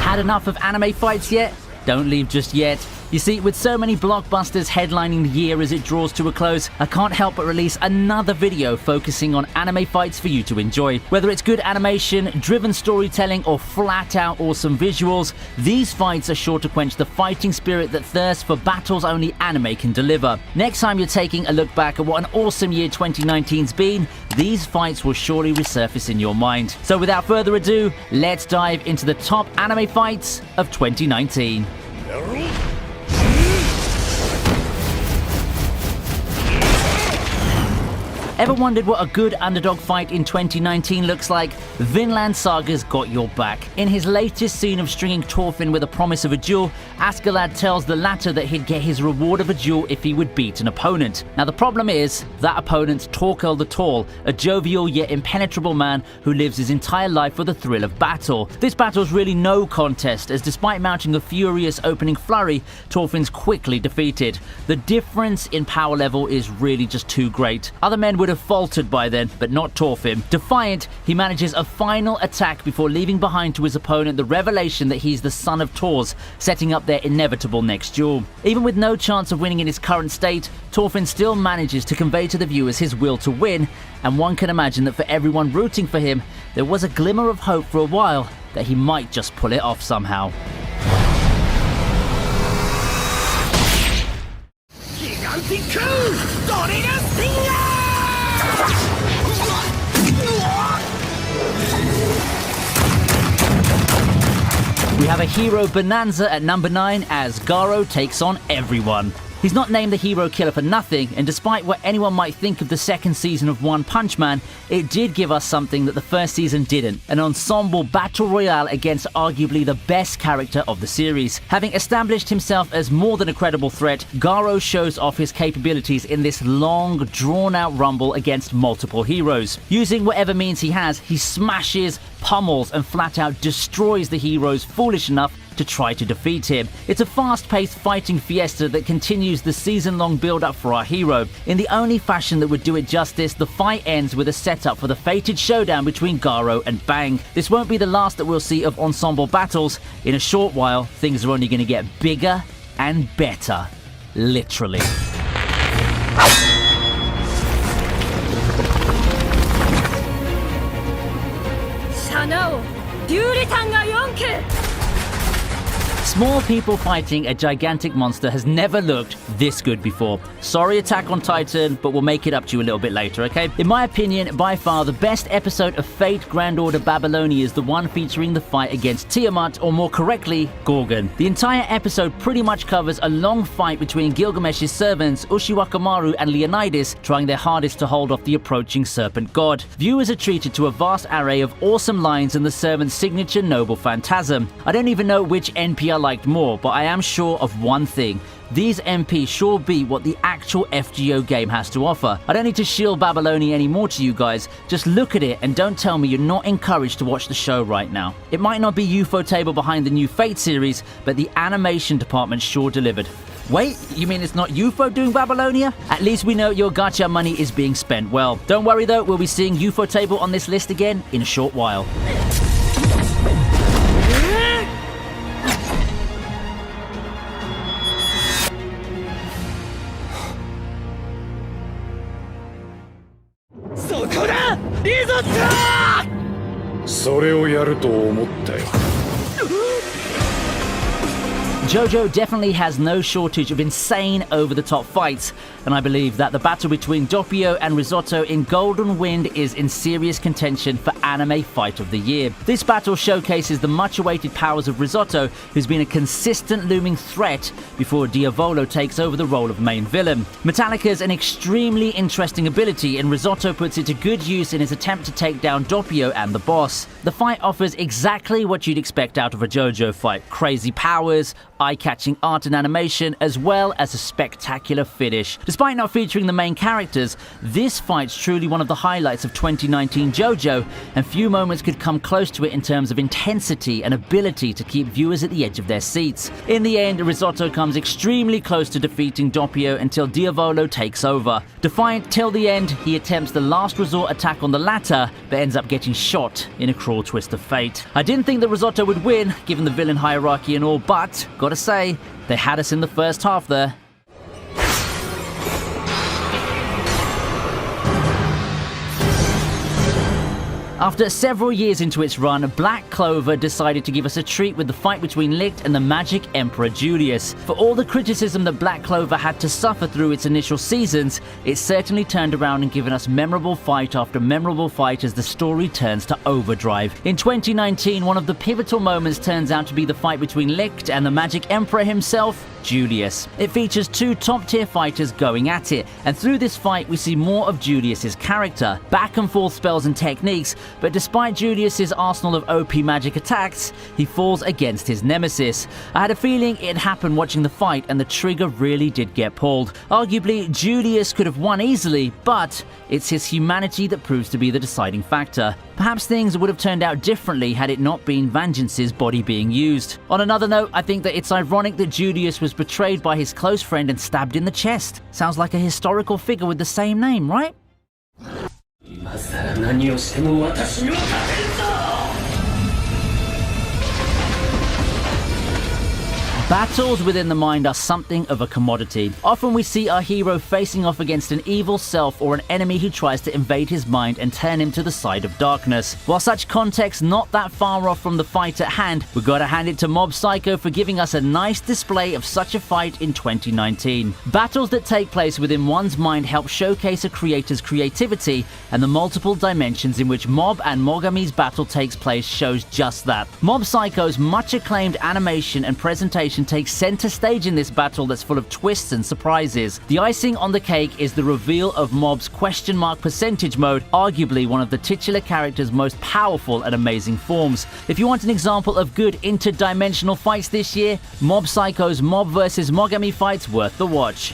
Had enough of anime fights yet? Don't leave just yet. You see, with so many blockbusters headlining the year as it draws to a close, I can't help but release another video focusing on anime fights for you to enjoy. Whether it's good animation, driven storytelling, or flat-out awesome visuals, these fights are sure to quench the fighting spirit that thirsts for battles only anime can deliver. Next time you're taking a look back at what an awesome year 2019's been, these fights will surely resurface in your mind. So without further ado, let's dive into the top anime fights of 2019. Ever wondered what a good underdog fight in 2019 looks like? Vinland Saga's got your back. In his latest scene of stringing Thorfinn with a promise of a duel, Askeladd tells the latter that he'd get his reward of a duel if he would beat an opponent. Now the problem is, that opponent's Thorkell the Tall, a jovial yet impenetrable man who lives his entire life for the thrill of battle. This battle's really no contest, as despite mounting a furious opening flurry, Thorfinn's quickly defeated. The difference in power level is really just too great. Other men would have faltered by then, but not Thorfinn. Defiant, he manages a final attack before leaving behind to his opponent the revelation that he's the son of Thors, setting up their inevitable next duel. Even with no chance of winning in his current state, Thorfinn still manages to convey to the viewers his will to win, and one can imagine that for everyone rooting for him, there was a glimmer of hope for a while that he might just pull it off somehow. We have a hero bonanza at number 9 as Garou takes on everyone. He's not named the hero killer for nothing, and despite what anyone might think of the second season of One Punch Man, it did give us something that the first season didn't: an ensemble battle royale against arguably the best character of the series. Having established himself as more than a credible threat, Garou shows off his capabilities in this long, drawn-out rumble against multiple heroes. Using whatever means he has, he smashes, pummels, and flat-out destroys the heroes foolish enough to try to defeat him. It's a fast-paced fighting fiesta that continues the season-long build-up for our hero. In the only fashion that would do it justice, the fight ends with a setup for the fated showdown between Garou and Bang. This won't be the last that we'll see of ensemble battles. In a short while, things are only going to get bigger and better. Literally. Small people fighting a gigantic monster has never looked this good before. Sorry, Attack on Titan, but we'll make it up to you a little bit later, okay? In my opinion, by far the best episode of Fate Grand Order Babylonia is the one featuring the fight against Tiamat, or more correctly, Gorgon. The entire episode pretty much covers a long fight between Gilgamesh's servants, Ushiwakamaru and Leonidas, trying their hardest to hold off the approaching serpent god. Viewers are treated to a vast array of awesome lines and the servant's signature noble phantasm. I don't even know which NP I liked more, but I am sure of one thing: these MPs sure beat what the actual FGO game has to offer. I don't need to shield Babylonia anymore to you guys. Just look at it and don't tell me you're not encouraged to watch the show right now. It might not be Ufotable behind the new Fate series, but the animation department sure delivered. Wait, you mean it's not UFO doing Babylonia? At least we know your gacha money is being spent well. Don't worry though, we'll be seeing Ufotable on this list again in a short while. JoJo definitely has no shortage of insane over-the-top fights, and I believe that the battle between Doppio and Risotto in Golden Wind is in serious contention for Anime Fight of the Year. This battle showcases the much-awaited powers of Risotto, who's been a consistent looming threat before Diavolo takes over the role of main villain. Metallica's an extremely interesting ability, and Risotto puts it to good use in his attempt to take down Doppio and the boss. The fight offers exactly what you'd expect out of a JoJo fight: crazy powers, eye-catching art and animation, as well as a spectacular finish. Despite not featuring the main characters, this fight's truly one of the highlights of 2019 JoJo, and few moments could come close to it in terms of intensity and ability to keep viewers at the edge of their seats. In the end, Risotto comes extremely close to defeating Doppio until Diavolo takes over. Defiant till the end, he attempts the last resort attack on the latter, but ends up getting shot in a cruel twist of fate. I didn't think that Risotto would win, given the villain hierarchy and all, but gotta say, they had us in the first half there. After several years into its run, Black Clover decided to give us a treat with the fight between Licht and the Magic Emperor Julius. For all the criticism that Black Clover had to suffer through its initial seasons, it certainly turned around and given us memorable fight after memorable fight as the story turns to overdrive. In 2019, one of the pivotal moments turns out to be the fight between Licht and the Magic Emperor himself, Julius. It features two top-tier fighters going at it, and through this fight we see more of Julius's character, back and forth spells and techniques, but despite Julius's arsenal of OP magic attacks, he falls against his nemesis. I had a feeling it happened watching the fight, and the trigger really did get pulled. Arguably, Julius could have won easily, but it's his humanity that proves to be the deciding factor. Perhaps things would have turned out differently had it not been Vengeance's body being used. On another note, I think that it's ironic that Julius was betrayed by his close friend and stabbed in the chest. Sounds like a historical figure with the same name, right? Battles within the mind are something of a commodity. Often we see our hero facing off against an evil self or an enemy who tries to invade his mind and turn him to the side of darkness. While such context not that far off from the fight at hand, we gotta hand it to Mob Psycho for giving us a nice display of such a fight in 2019. Battles that take place within one's mind help showcase a creator's creativity, and the multiple dimensions in which Mob and Mogami's battle takes place shows just that. Mob Psycho's much acclaimed animation and presentation takes center stage in this battle that's full of twists and surprises. The icing on the cake is the reveal of Mob's question mark percentage mode, arguably one of the titular character's most powerful and amazing forms. If you want an example of good interdimensional fights this year, Mob Psycho's Mob vs Mogami fight's worth the watch.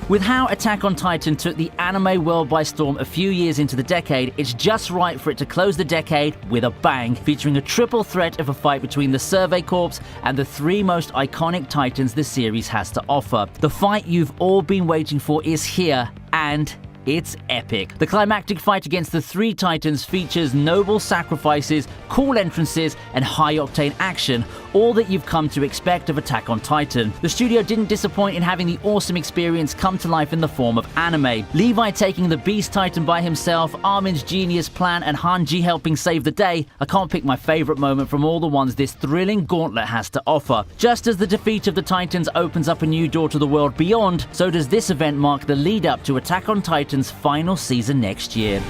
With how Attack on Titan took the anime world by storm a few years into the decade, it's just right for it to close the decade with a bang, featuring a triple threat of a fight between the Survey Corps and the three most iconic titans the series has to offer. The fight you've all been waiting for is here, and it's epic. The climactic fight against the three titans features noble sacrifices, cool entrances, and high-octane action, all that you've come to expect of Attack on Titan. The studio didn't disappoint in having the awesome experience come to life in the form of anime. Levi taking the Beast Titan by himself, Armin's genius plan, and Hanji helping save the day. I can't pick my favorite moment from all the ones this thrilling gauntlet has to offer. Just as the defeat of the Titans opens up a new door to the world beyond, so does this event mark the lead up to Attack on Titan's final season next year.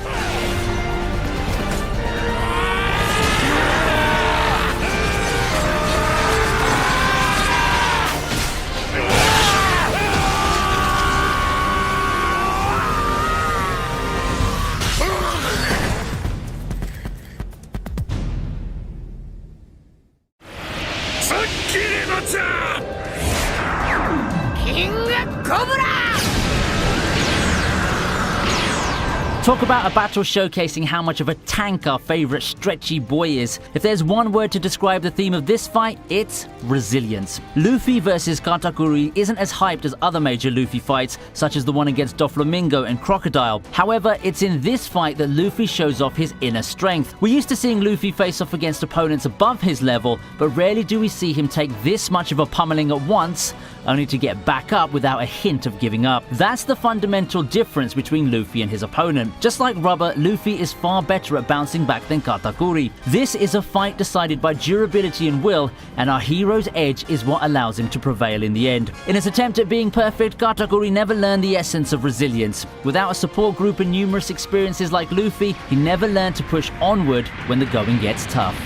Talk about a battle showcasing how much of a tank our favorite stretchy boy is. If there's one word to describe the theme of this fight, it's resilience. Luffy versus Katakuri isn't as hyped as other major Luffy fights, such as the one against Doflamingo and Crocodile. However, it's in this fight that Luffy shows off his inner strength. We're used to seeing Luffy face off against opponents above his level, but rarely do we see him take this much of a pummeling at once, only to get back up without a hint of giving up. That's the fundamental difference between Luffy and his opponent. him. Just like rubber, Luffy is far better at bouncing back than Katakuri. This is a fight decided by durability and will, and our hero's edge is what allows him to prevail in the end. In his attempt at being perfect, Katakuri never learned the essence of resilience. Without a support group and numerous experiences like Luffy, he never learned to push onward when the going gets tough.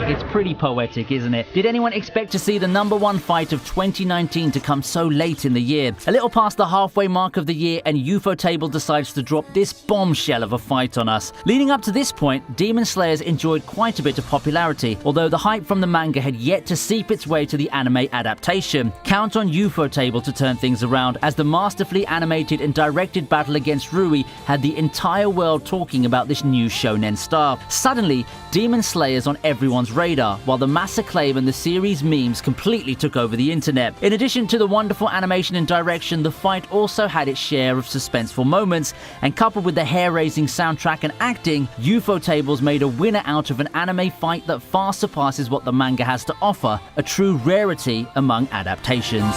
It's pretty poetic, isn't it? Did anyone expect to see the #1 fight of 2019 to come so late in the year? A little past the halfway mark of the year, and Ufotable decides to drop this bombshell of a fight on us. Leading up to this point, Demon Slayers enjoyed quite a bit of popularity, although the hype from the manga had yet to seep its way to the anime adaptation. Count on Ufotable to turn things around, as the masterfully animated and directed battle against Rui had the entire world talking about this new shonen star. Suddenly, Demon Slayers on everyone's radar, while the mass acclaim and the series memes completely took over the internet. In addition to the wonderful animation and direction, the fight also had its share of suspenseful moments, and coupled with the hair-raising soundtrack and acting, Ufotables made a winner out of an anime fight that far surpasses what the manga has to offer, a true rarity among adaptations.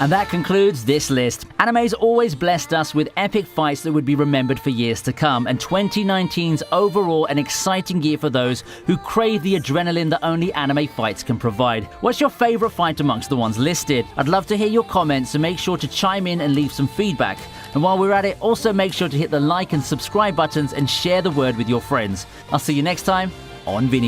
And that concludes this list. Anime's always blessed us with epic fights that would be remembered for years to come, and 2019's overall an exciting year for those who crave the adrenaline that only anime fights can provide. What's your favorite fight amongst the ones listed? I'd love to hear your comments, so make sure to chime in and leave some feedback. And while we're at it, also make sure to hit the like and subscribe buttons and share the word with your friends. I'll see you next time on Vinny.